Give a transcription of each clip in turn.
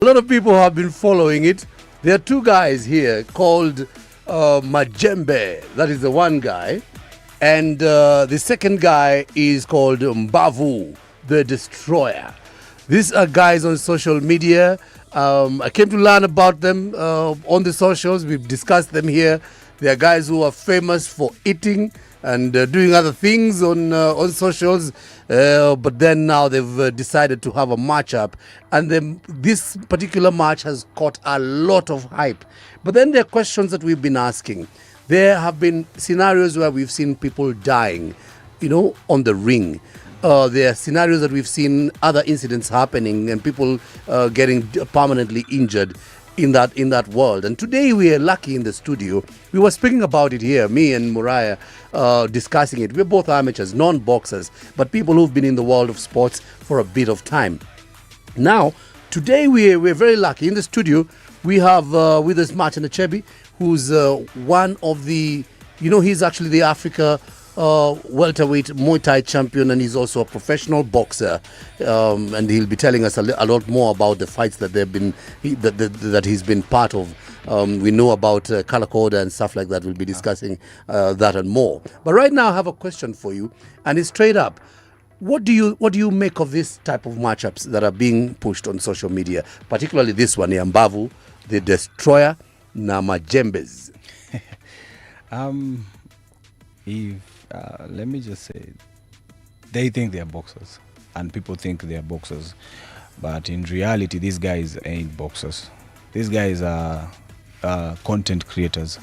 A lot of people have been following it. There are two guys here called Majembe. That is the one guy. And the second guy is called Mbavu, the Destroyer. These are guys on social media. I came to learn about them on the socials. We've discussed them here. They are guys who are famous for eating and doing other things on socials, but then now they've decided to have a matchup, and then this particular match has caught a lot of hype. But then there are questions that we've been asking. There have been scenarios where we've seen people dying, on the ring. There are scenarios that we've seen other incidents happening and people getting permanently injured in that world. And today we are lucky in the studio. We were speaking about it here, me and Muriah, discussing it. We're both amateurs, non-boxers, but people who've been in the world of sports for a bit of time. Now, today we're very lucky. In the studio, we have with us Martin Achebi, who's one of the, he's actually the Africa welterweight Muay Thai champion, and he's also a professional boxer, and he'll be telling us a lot more about the fights that that he's been part of. We know about color code and stuff like that. We'll be discussing that and more. But right now I have a question for you, and it's straight up. What do you make of this type of matchups that are being pushed on social media, particularly this one, Mbavu, the Destroyer, na Majembes? Let me just say, they think they are boxers, and people think they are boxers, but in reality, these guys ain't boxers. These guys are content creators,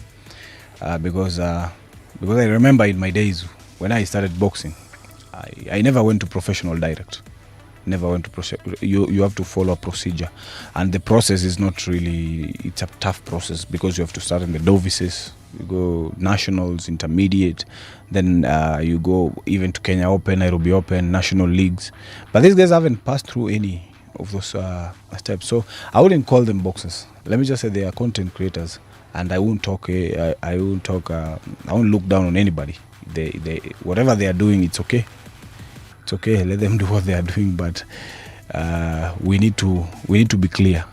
because I remember in my days when I started boxing, I never went to professional direct. Never went to you have to follow a procedure, and the process is not really, it's a tough process because you have to start in the novices, you go nationals, intermediate, then you go even to Kenya Open, Nairobi Open, national leagues. But these guys haven't passed through any of those steps, so I wouldn't call them boxers. Let me just say they are content creators, and I won't look down on anybody. They whatever they are doing, it's okay. It's okay, let them do what they are doing, but we need to be clear.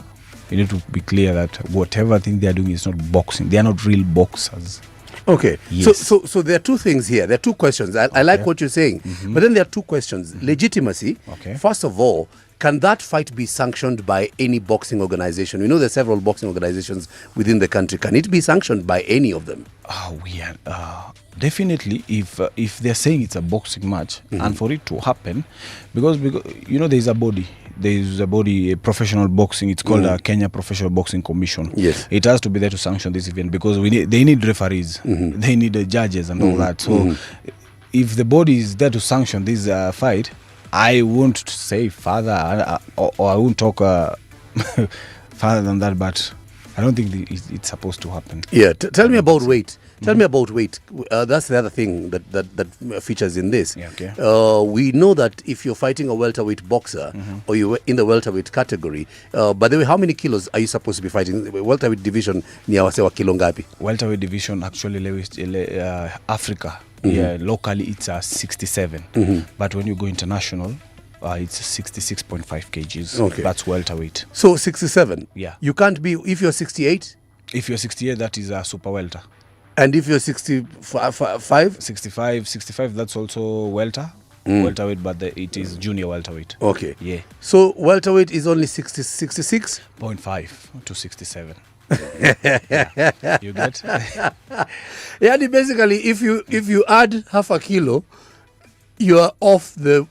We need to be clear that whatever thing they are doing is not boxing. They are not real boxers. Okay. Yes. So there are two things here. There are two questions. I like what you're saying, but then there are two questions. Legitimacy. Okay. First of all, can that fight be sanctioned by any boxing organization? We know there are several boxing organizations within the country. Can it be sanctioned by any of them? We are definitely, if they're saying it's a boxing match, and for it to happen, because there's a body, a professional boxing. It's called a Kenya Professional Boxing Commission. Yes, it has to be there to sanction this event because they need referees, they need judges and all that. So if the body is there to sanction this fight, I won't say further, or I won't talk further than that, but I don't think it's supposed to happen. Yeah, tell me about weight. Tell me about weight. That's the other thing that features in this. Yeah, okay. We know that if you're fighting a welterweight boxer, or you're in the welterweight category, by the way, how many kilos are you supposed to be fighting? Welterweight division ni awasewa kilo ngapi? Welterweight division, actually, Africa, locally it's 67. But when you go international, it's 66.5 kgs. Okay. That's welterweight. So 67? Yeah. You can't be, if you're 68? If you're 68, that is a super welter. And if you're 65? 65, that's also welter. Welterweight, but it is junior welterweight. Okay. Yeah. So welterweight is only 66? 0.5 to 67. Yeah. You get? Yeah, basically, if you add half a kilo, you're off that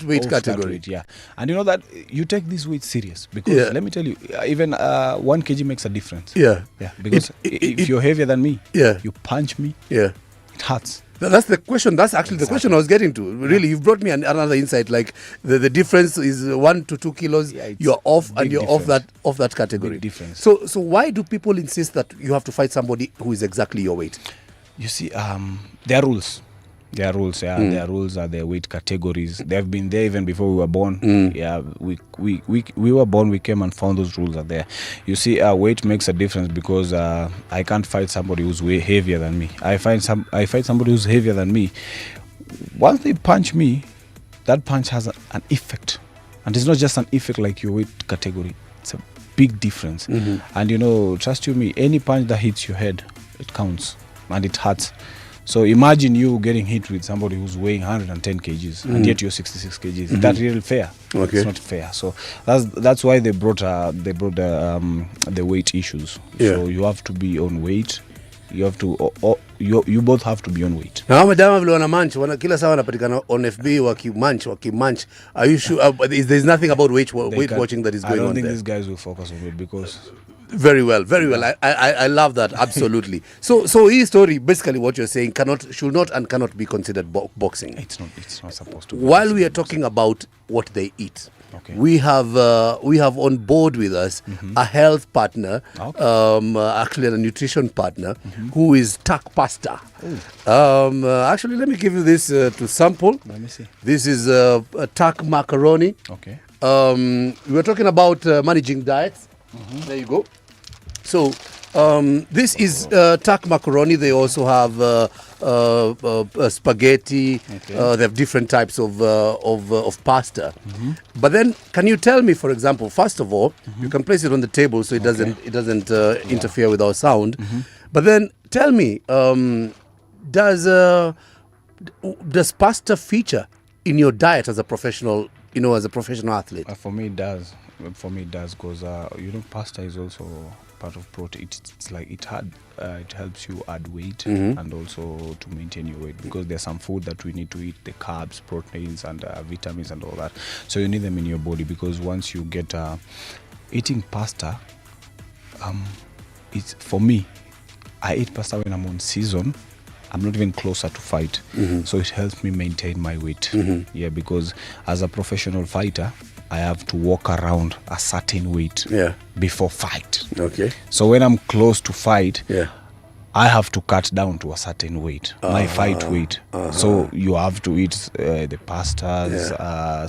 weight category. That weight, yeah. And you know that you take this weight serious because let me tell you, even 1 kg makes a difference. Yeah. Because if you're heavier than me, you punch me, it hurts. That's the question. That's actually the question I was getting to. Really, you've brought me another insight. Like the difference is 1 to 2 kilos. Yeah, you're off, and you're difference. off that category. Big difference. So why do people insist that you have to fight somebody who is exactly your weight? You see, there are rules. There are rules, There are rules, are there weight categories. They have been there even before we were born. Yeah, we were born, we came and found those rules are there. You see, weight makes a difference because I can't fight somebody who's way heavier than me. I fight somebody who's heavier than me. Once they punch me, that punch has an effect. And it's not just an effect like your weight category. It's a big difference. And you know, trust you me, any punch that hits your head, it counts and it hurts. So imagine you getting hit with somebody who's weighing 110 kgs and yet you're 66 kgs. Is that really fair? Okay. It's not fair. So that's why they brought the weight issues. Yeah. So you have to be on weight. You have to you both have to be on weight. Na madama vile wana manch kila saa wanapatikana on FB wakimanch. Are you sure there's nothing about weight watching that is going on there? I don't think these guys will focus on it because very well. I love that absolutely. So his story basically what you're saying should not and cannot be considered boxing. It's not supposed to be. While we are talking about what they eat, okay, we have on board with us a health partner, actually a nutrition partner, who is Tak Pasta. Actually, let me give you this to sample. Let me see. This is Tak macaroni. Okay. We were talking about managing diets. There you go. So this is Tak macaroni. They also have spaghetti. Okay. They have different types of pasta. But then, can you tell me, for example, first of all, you can place it on the table so it doesn't interfere with our sound. But then, tell me, does pasta feature in your diet as a professional? You know, as a professional athlete. For me, it does. Because you know, pasta is also part of protein. It's like it helps you add weight and also to maintain your weight, because there's some food that we need to eat, the carbs, proteins, and vitamins and all that. So you need them in your body, because once you get eating pasta, it's for me. I eat pasta when I'm on season. I'm not even closer to fight, so it helps me maintain my weight. Yeah, because as a professional fighter, I have to walk around a certain weight before fight. Okay. So when I'm close to fight, yeah, I have to cut down to a certain weight, my fight weight. So you have to eat the pastas,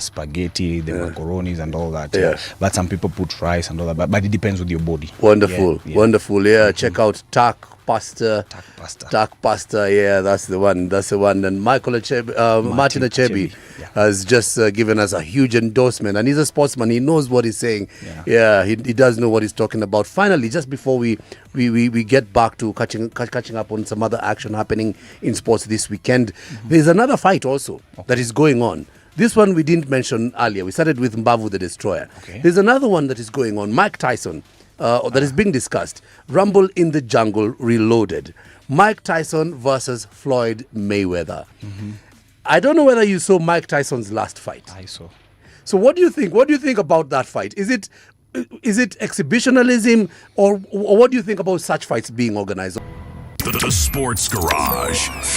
spaghetti, the macaronis and all that. Yeah. But some people put rice and all that, but it depends with your body. Wonderful, wonderful. Yeah, check out Tak Pasta. Tak pasta. Yeah, that's the one. And Martin Achebi has just given us a huge endorsement, and he's a sportsman. He knows what he's saying. Yeah, he does know what he's talking about. Finally, just before we get back to catching up on some other action happening in sports this weekend, there's another fight also that is going on. This one we didn't mention earlier. We started with Mbavu the Destroyer. Okay. There's another one that is going on. Mike Tyson. That is being discussed. Rumble in the Jungle Reloaded. Mike Tyson versus Floyd Mayweather. I don't know whether you saw Mike Tyson's last fight. I saw. So what do you think? What do you think about that fight? Is it exhibitionism, or what do you think about such fights being organized? The Sports Garage,